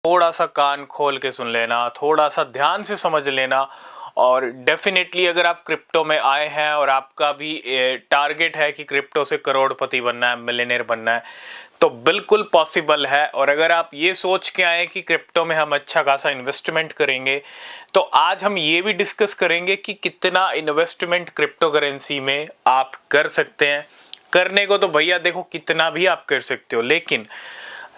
थोड़ा सा कान खोल के सुन लेना, थोड़ा सा ध्यान से समझ लेना। और डेफिनेटली अगर आप क्रिप्टो में आए हैं और आपका भी टारगेट है कि क्रिप्टो से करोड़पति बनना है, मिलियनेयर बनना है, तो बिल्कुल पॉसिबल है। और अगर आप ये सोच के आए कि क्रिप्टो में हम अच्छा खासा इन्वेस्टमेंट करेंगे, तो आज हम ये भी डिस्कस करेंगे कि कितना इन्वेस्टमेंट क्रिप्टो करेंसी में आप कर सकते हैं। करने को तो भैया देखो कितना भी आप कर सकते हो, लेकिन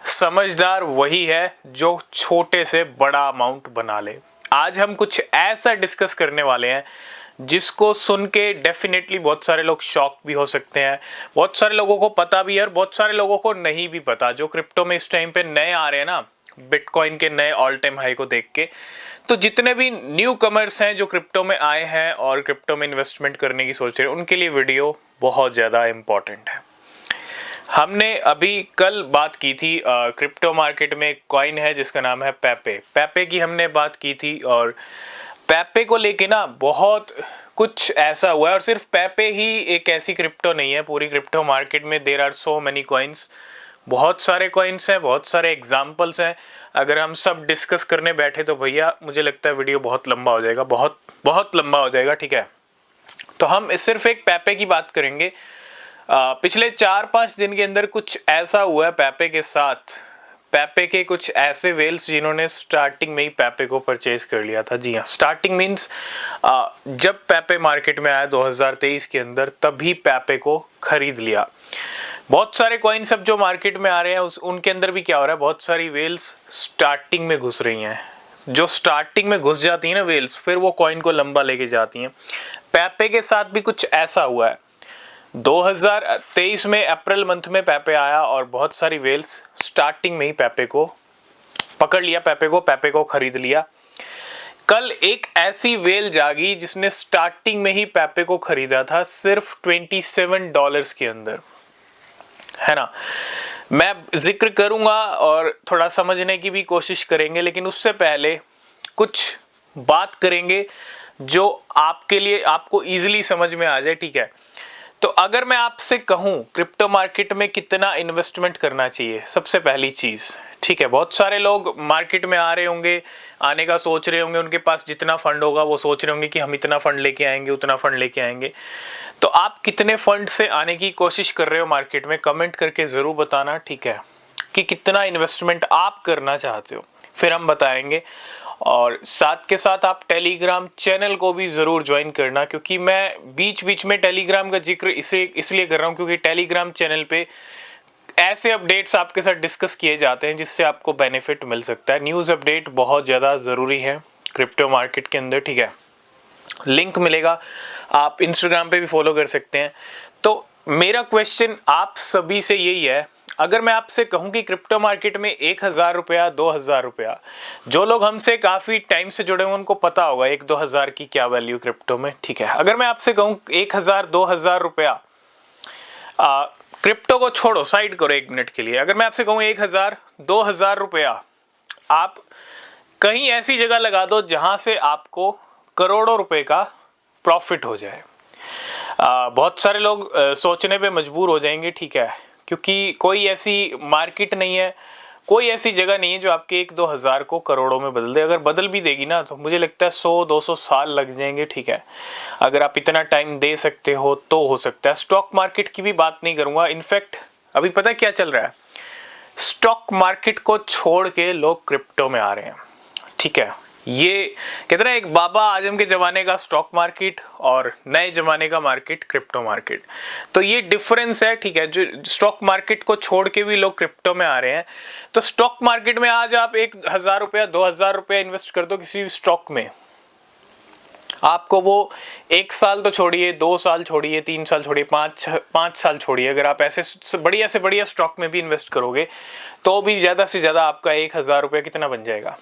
समझदार वही है जो छोटे से बड़ा अमाउंट बना ले। आज हम कुछ ऐसा डिस्कस करने वाले हैं जिसको सुन के डेफिनेटली बहुत सारे लोग शॉक भी हो सकते हैं, बहुत सारे लोगों को पता भी है और बहुत सारे लोगों को नहीं भी पता, जो क्रिप्टो में इस टाइम पे नए आ रहे हैं ना, बिटकॉइन के नए ऑल टाइम हाई को देख के। तो जितने भी न्यू कमर्स हैं जो क्रिप्टो में आए हैं और क्रिप्टो में इन्वेस्टमेंट करने की सोच रहे हैं, उनके लिए वीडियो बहुत ज़्यादा इंपॉर्टेंट है। हमने अभी कल बात की थी क्रिप्टो मार्केट में एक कॉइन है जिसका नाम है पेपे। पेपे की हमने बात की थी और पेपे को लेके ना बहुत कुछ ऐसा हुआ है। और सिर्फ पेपे ही एक ऐसी क्रिप्टो नहीं है, पूरी क्रिप्टो मार्केट में there are so many coins, बहुत सारे कॉइन्स हैं, बहुत सारे एग्जाम्पल्स हैं। अगर हम सब डिस्कस करने बैठे तो भैया मुझे लगता है वीडियो बहुत लंबा हो जाएगा, बहुत बहुत लंबा हो जाएगा। ठीक है, तो हम सिर्फ एक पेपे की बात करेंगे। पिछले 4-5 दिन के अंदर कुछ ऐसा हुआ है पेपे के साथ। पेपे के कुछ ऐसे वेल्स जिन्होंने स्टार्टिंग में ही पेपे को परचेज कर लिया था। जी हाँ, स्टार्टिंग मीन्स जब पेपे मार्केट में आया 2023 के अंदर, तभी पेपे को खरीद लिया। बहुत सारे कॉइन सब जो मार्केट में आ रहे हैं उनके अंदर भी क्या हो रहा है, बहुत सारी वेल्स स्टार्टिंग में घुस रही हैं। जो स्टार्टिंग में घुस जाती है ना वेल्स, फिर वो कॉइन को लंबा लेके जाती हैं। पेपे के साथ भी कुछ ऐसा हुआ है। 2023 में अप्रैल मंथ में पेपे आया और बहुत सारी वेल्स स्टार्टिंग में ही पेपे को पकड़ लिया, पेपे को खरीद लिया। कल एक ऐसी वेल जागी जिसने स्टार्टिंग में ही पेपे को खरीदा था सिर्फ $27 के अंदर, है ना। मैं जिक्र करूंगा और थोड़ा समझने की भी कोशिश करेंगे, लेकिन उससे पहले कुछ बात करेंगे जो आपके लिए आपको इजीली समझ में आ जाए। ठीक है, तो अगर मैं आपसे कहूं क्रिप्टो मार्केट में कितना इन्वेस्टमेंट करना चाहिए, सबसे पहली चीज, ठीक है, बहुत सारे लोग मार्केट में आ रहे होंगे, आने का सोच रहे होंगे, उनके पास जितना फंड होगा वो सोच रहे होंगे कि हम इतना फंड लेके आएंगे, उतना फंड लेके आएंगे। तो आप कितने फंड से आने की कोशिश कर रहे हो मार्केट में, कमेंट करके जरूर बताना। ठीक है, कि कितना इन्वेस्टमेंट आप करना चाहते हो, फिर हम बताएंगे। और साथ के साथ आप टेलीग्राम चैनल को भी ज़रूर ज्वाइन करना, क्योंकि मैं बीच बीच में टेलीग्राम का जिक्र इसलिए कर रहा हूँ क्योंकि टेलीग्राम चैनल पे ऐसे अपडेट्स आपके साथ डिस्कस किए जाते हैं जिससे आपको बेनिफिट मिल सकता है। न्यूज़ अपडेट बहुत ज़्यादा ज़रूरी है क्रिप्टो मार्केट के अंदर। ठीक है, लिंक मिलेगा, आप इंस्टाग्राम पे भी फॉलो कर सकते हैं। तो मेरा क्वेश्चन आप सभी से यही है, अगर मैं आपसे कहूं कि क्रिप्टो मार्केट में 1,000 रुपया, 2,000 रुपया, जो लोग हमसे काफी टाइम से जुड़े हुए उनको पता होगा 1-2 हज़ार की क्या वैल्यू क्रिप्टो में। ठीक है, अगर मैं आपसे कहूं 1,000-2,000 रुपया, क्रिप्टो को छोड़ो, साइड करो 1 मिनट के लिए, अगर मैं आपसे कहूं 1,000-2,000 रुपया आप कहीं ऐसी जगह लगा दो जहां से आपको करोड़ों रुपए का प्रॉफिट हो जाए, बहुत सारे लोग सोचने पे मजबूर हो जाएंगे। ठीक है, क्योंकि कोई ऐसी मार्केट नहीं है, कोई ऐसी जगह नहीं है जो आपके 1-2 हज़ार को करोड़ों में बदल दे। अगर बदल भी देगी ना तो मुझे लगता है 100-200 साल लग जाएंगे। ठीक है, अगर आप इतना टाइम दे सकते हो तो हो सकता है। स्टॉक मार्केट की भी बात नहीं करूंगा, इनफैक्ट अभी पता है क्या चल रहा है, स्टॉक मार्केट को छोड़ के लोग क्रिप्टो में आ रहे हैं। ठीक है, ये कहते हैं एक बाबा आजम के जमाने का स्टॉक मार्केट और नए जमाने का मार्केट क्रिप्टो मार्केट, तो ये डिफरेंस है। ठीक है, जो स्टॉक मार्केट को छोड़ के भी लोग क्रिप्टो में आ रहे हैं, तो स्टॉक मार्केट में आज आप 1,000 रुपया, 2,000 रुपया इन्वेस्ट कर दो किसी भी स्टॉक में, आपको वो 1 साल तो छोड़िए, 2 साल छोड़िए, 3 साल छोड़िए, 5 साल छोड़िए, अगर आप ऐसे बढ़िया से बढ़िया स्टॉक में भी इन्वेस्ट करोगे तो भी ज्यादा से ज्यादा आपका 1,000 रुपया कितना बन जाएगा,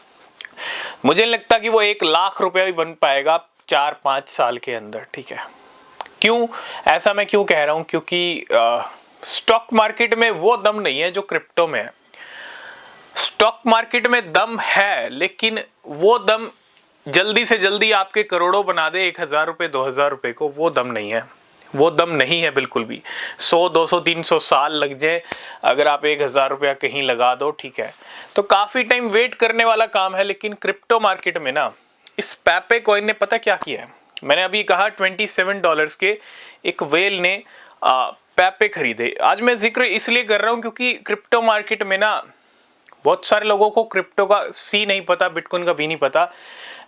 मुझे नहीं लगता कि वो 1,00,000 रुपया भी बन पाएगा 4-5 साल के अंदर। ठीक है, क्यों ऐसा मैं क्यों कह रहा हूं, क्योंकि स्टॉक मार्केट में वो दम नहीं है जो क्रिप्टो में है। स्टॉक मार्केट में दम है, लेकिन वो दम जल्दी से जल्दी आपके करोड़ों बना दे 1,000 रुपए, 2,000 रुपए को, वो दम नहीं है। वो दम नहीं है बिल्कुल भी। 100 200 300 साल लग जाए अगर आप 1000 रुपया कहीं लगा दो, ठीक है, तो काफ़ी टाइम वेट करने वाला काम है। लेकिन क्रिप्टो मार्केट में ना इस पेपे कॉइन ने पता क्या किया है, मैंने अभी कहा $27 के एक वेल ने पेपे खरीदे। आज मैं जिक्र इसलिए कर रहा हूँ क्योंकि क्रिप्टो मार्केट में ना बहुत सारे लोगों को क्रिप्टो का सी नहीं पता, बिटकॉइन का भी नहीं पता।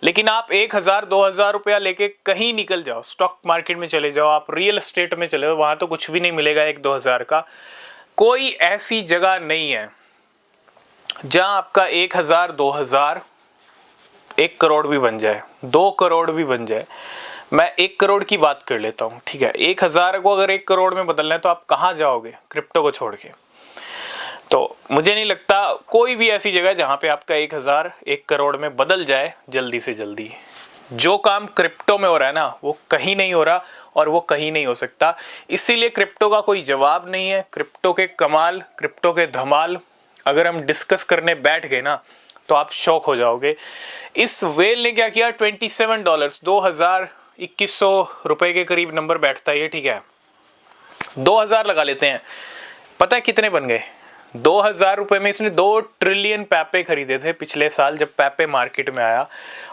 लेकिन आप 1000 2000 रुपया लेके कहीं निकल जाओ, स्टॉक मार्केट में चले जाओ, आप रियल एस्टेट में चले जाओ, वहां तो कुछ भी नहीं मिलेगा 1-2 हजार का। कोई ऐसी जगह नहीं है जहां आपका 1000 2000 1 करोड़ भी बन जाए, 2 करोड़ भी बन जाए। मैं 1 करोड़ की बात कर लेता हूं, ठीक है। 1000 को अगर 1 करोड़ में बदलना है तो आप कहां जाओगे क्रिप्टो को छोड़ के? तो मुझे नहीं लगता कोई भी ऐसी जगह जहां पे आपका 1000 1 करोड़ में बदल जाए जल्दी से जल्दी। जो काम क्रिप्टो में हो रहा है ना वो कहीं नहीं हो रहा और वो कहीं नहीं हो सकता। इसीलिए क्रिप्टो का कोई जवाब नहीं है। क्रिप्टो के कमाल, क्रिप्टो के धमाल अगर हम डिस्कस करने बैठ गए ना तो आप शॉक हो जाओगे। इस वेल ने क्या किया, $27 2100 रुपए के करीब नंबर बैठता है ये, ठीक है। 2000 लगा लेते हैं, पता है कितने बन गए? 2000 रुपए में इसने 2 ट्रिलियन पैपे खरीदे थे पिछले साल जब पैपे मार्केट में आया,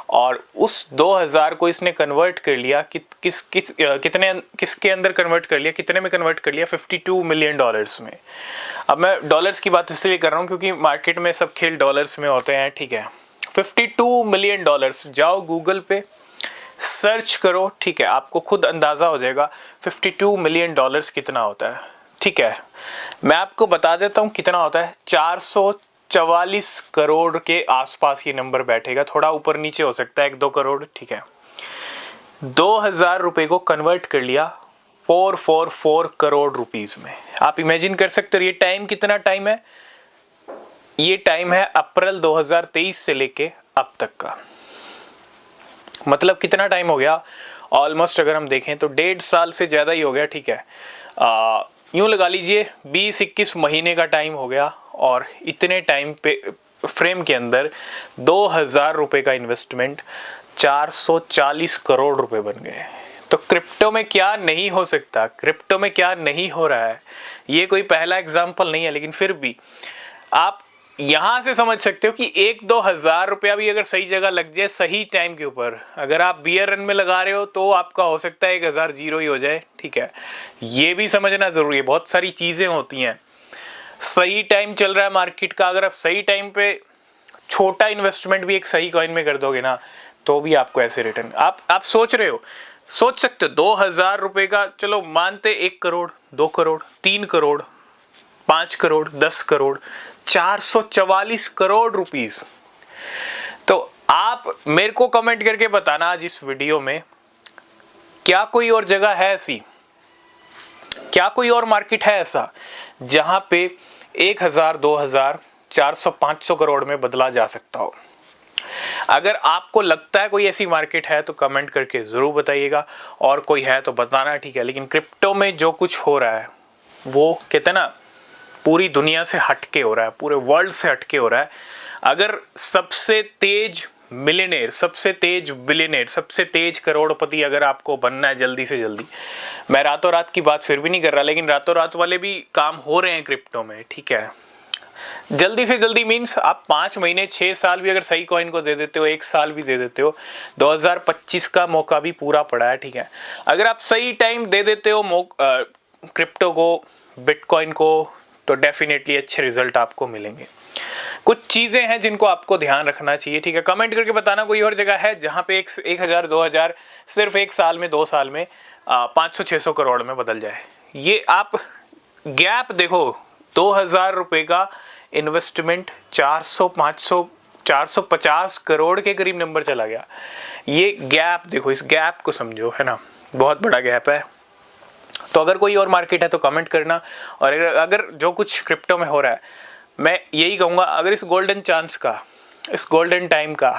और उस 2000 को इसने कन्वर्ट कर लिया किसके अंदर कन्वर्ट कर लिया, कितने में कन्वर्ट कर लिया? $52 मिलियन में। अब मैं डॉलर्स की बात इसलिए कर रहा हूँ क्योंकि मार्केट में सब खेल डॉलर्स में होते हैं, ठीक है। $52 मिलियन, जाओ गूगल पे सर्च करो, ठीक है, आपको खुद अंदाजा हो जाएगा $52 मिलियन कितना होता है, ठीक है। मैं आपको बता देता हूं कितना होता है। 444 करोड़ के आसपास ये नंबर बैठेगा, थोड़ा ऊपर नीचे हो सकता है 1-2 करोड़, ठीक है। 2000 रुपए को कन्वर्ट कर लिया 444 करोड़ रुपीस में। आप इमेजिन कर सकते हो ये टाइम कितना टाइम है? ये टाइम है अप्रैल 2023 से लेके अब तक का। मतलब कितना टाइम हो गया? ऑलमोस्ट अगर हम देखें तो 1.5 साल से ज्यादा ही हो गया, ठीक है। यूं लगा लीजिए 20-21 महीने का टाइम हो गया, और इतने टाइम पे फ्रेम के अंदर 2000 रुपए का इन्वेस्टमेंट 440 करोड़ रुपए बन गए। तो क्रिप्टो में क्या नहीं हो सकता, क्रिप्टो में क्या नहीं हो रहा है। ये कोई पहला एग्जाम्पल नहीं है, लेकिन फिर भी आप यहां से समझ सकते हो कि 1-2 हजार रुपया भी अगर सही जगह लग जाए सही टाइम के ऊपर, अगर आप बियर रन में लगा रहे हो तो आपका हो सकता है 1000 जीरो ही हो जाए, ठीक है। ये भी समझना जरूरी है, बहुत सारी चीजें होती हैं। सही टाइम चल रहा है मार्केट का, अगर आप सही टाइम पे छोटा इन्वेस्टमेंट भी एक सही कॉइन में कर दोगे ना तो भी आपको ऐसे रिटर्न, आप सोच रहे हो, सोच सकते हो 2000 रुपए का, चलो मानते 1 करोड़ 2 करोड़ 3 करोड़ 5 करोड़ 10 करोड़ 444 करोड़ रुपीस। तो आप मेरे को कमेंट करके बताना आज इस वीडियो में, क्या कोई और जगह है ऐसी, क्या कोई और मार्केट है ऐसा जहां पे 1000 2000 400 500 करोड़ में बदला जा सकता हो? अगर आपको लगता है कोई ऐसी मार्केट है तो कमेंट करके जरूर बताइएगा, और कोई है तो बताना, ठीक है। लेकिन क्रिप्टो में जो कुछ हो रहा है वो कहते हैं ना पूरी दुनिया से हटके हो रहा है, पूरे वर्ल्ड से हटके हो रहा है। अगर सबसे तेज मिलियनेयर, सबसे तेज बिलियनेयर, सबसे तेज करोड़पति अगर आपको बनना है जल्दी से जल्दी, मैं रातों रात की बात फिर भी नहीं कर रहा, लेकिन रातों रात वाले भी काम हो रहे हैं क्रिप्टो में, ठीक है। जल्दी से जल्दी मीन्स आप 5 महीने 6 साल भी अगर सही कॉइन को दे देते हो, 1 साल भी दे देते हो, 2025 का मौका भी पूरा पड़ा है, ठीक है। अगर आप सही टाइम दे देते हो क्रिप्टो को, बिटकॉइन को, तो डेफिनेटली अच्छे रिजल्ट आपको मिलेंगे। कुछ चीजें हैं जिनको आपको ध्यान रखना चाहिए, ठीक है। कमेंट करके बताना कोई और जगह है जहां पे 1000 2000 सिर्फ 1 साल में 2 साल में 500-600 करोड़ में बदल जाए। ये आप गैप देखो, 2000 रुपए का इन्वेस्टमेंट 400-500 450 करोड़ के करीब नंबर चला गया। ये गैप देखो, इस गैप को समझो, है ना, बहुत बड़ा गैप है। तो अगर कोई और मार्केट है तो कमेंट करना, और अगर जो कुछ क्रिप्टो में हो रहा है, मैं यही कहूँगा, अगर इस गोल्डन चांस का, इस गोल्डन टाइम का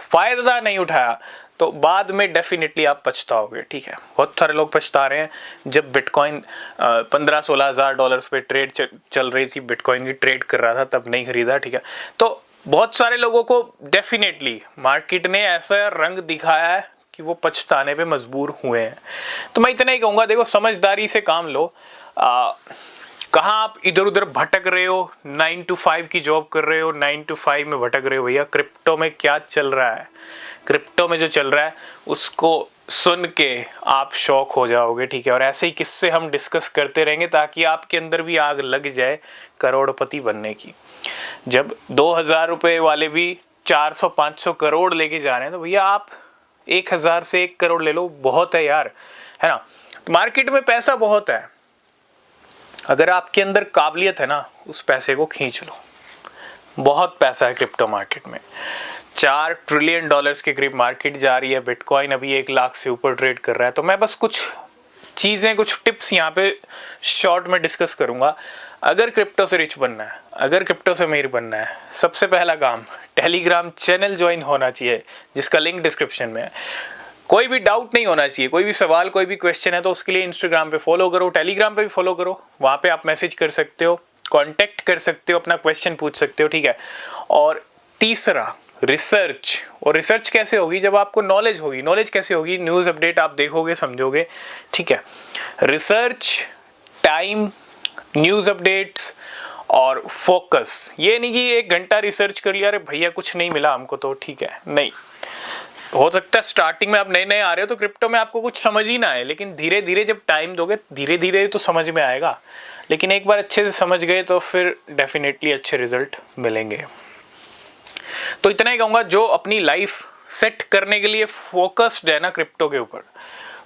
फायदा नहीं उठाया तो बाद में डेफिनेटली आप पछताओगे, ठीक है। बहुत सारे लोग पछता रहे हैं। जब बिटकॉइन 15-16 हज़ार डॉलर्स पे ट्रेड चल रही थी, बिटकॉइन की ट्रेड कर रहा था, तब नहीं खरीदा, ठीक है। तो बहुत सारे लोगों को डेफिनेटली मार्केट ने ऐसा रंग दिखाया है कि कि वो पछताने पे मजबूर हुए हैं। तो मैं इतना ही कहूँगा, देखो समझदारी से काम लो। कहाँ आप इधर उधर भटक रहे हो, 9 to 5 की जॉब कर रहे हो, 9 to 5 में भटक रहे हो, भैया क्रिप्टो में क्या चल रहा है, क्रिप्टो में जो चल रहा है उसको सुन के आप शॉक हो जाओगे, ठीक है। और ऐसे ही किस्से हम डिस्कस करते रहेंगे ताकि आपके अंदर भी आग लग जाए करोड़पति बनने की। जब 2000 रुपये वाले भी 400-500 करोड़ लेके जा रहे हैं, तो भैया आप 1000 से 1 करोड़ ले लो, बहुत है यार, है ना। मार्केट में पैसा बहुत है, अगर आपके अंदर काबिलियत है ना, उस पैसे को खींच लो। बहुत पैसा है क्रिप्टो मार्केट में, $4 ट्रिलियन के करीब मार्केट जा रही है। बिटकॉइन अभी 1 लाख से ऊपर ट्रेड कर रहा है। तो मैं बस कुछ चीज़ें, कुछ टिप्स यहाँ पे शॉर्ट में डिस्कस करूँगा। अगर क्रिप्टो से रिच बनना है, अगर क्रिप्टो से अमीर बनना है, सबसे पहला काम टेलीग्राम चैनल ज्वाइन होना चाहिए, जिसका लिंक डिस्क्रिप्शन में है। कोई भी डाउट नहीं होना चाहिए, कोई भी सवाल, कोई भी क्वेश्चन है तो उसके लिए इंस्टाग्राम पे फॉलो करो, टेलीग्राम पे भी फॉलो करो। वहाँ पे आप मैसेज कर सकते हो, कांटेक्ट कर सकते हो, अपना क्वेश्चन पूछ सकते हो, ठीक है। और तीसरा रिसर्च। और रिसर्च कैसे होगी, जब आपको नॉलेज होगी। नॉलेज कैसे होगी, न्यूज़ अपडेट आप देखोगे, समझोगे, ठीक है। रिसर्च, टाइम, न्यूज़ अपडेट्स और फोकस। ये नहीं कि 1 घंटा रिसर्च कर लिया, अरे भैया कुछ नहीं मिला हमको तो ठीक है, नहीं। हो सकता है स्टार्टिंग में आप नए नए आ रहे हो तो क्रिप्टो में आपको कुछ समझ ही ना आए, लेकिन धीरे धीरे जब टाइम दोगे, धीरे धीरे तो समझ में आएगा। लेकिन एक बार अच्छे से समझ गए तो फिर डेफिनेटली अच्छे रिजल्ट मिलेंगे। तो इतना ही कहूँगा, जो अपनी लाइफ सेट करने के लिए फोकस्ड है ना क्रिप्टो के ऊपर,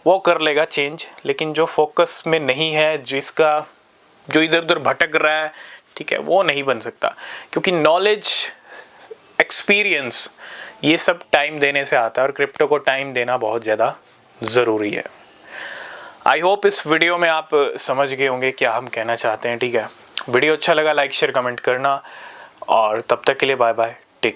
वो कर लेगा चेंज। लेकिन जो फोकस में नहीं है, जो इधर उधर भटक रहा है, ठीक है, वो नहीं बन सकता। क्योंकि नॉलेज, एक्सपीरियंस, ये सब टाइम देने से आता है और क्रिप्टो को टाइम देना बहुत ज़्यादा ज़रूरी है। आई होप इस वीडियो में आप समझ गए होंगे क्या हम कहना चाहते हैं, ठीक है। वीडियो अच्छा लगा लाइक शेयर कमेंट करना, और तब तक के लिए बाय बाय।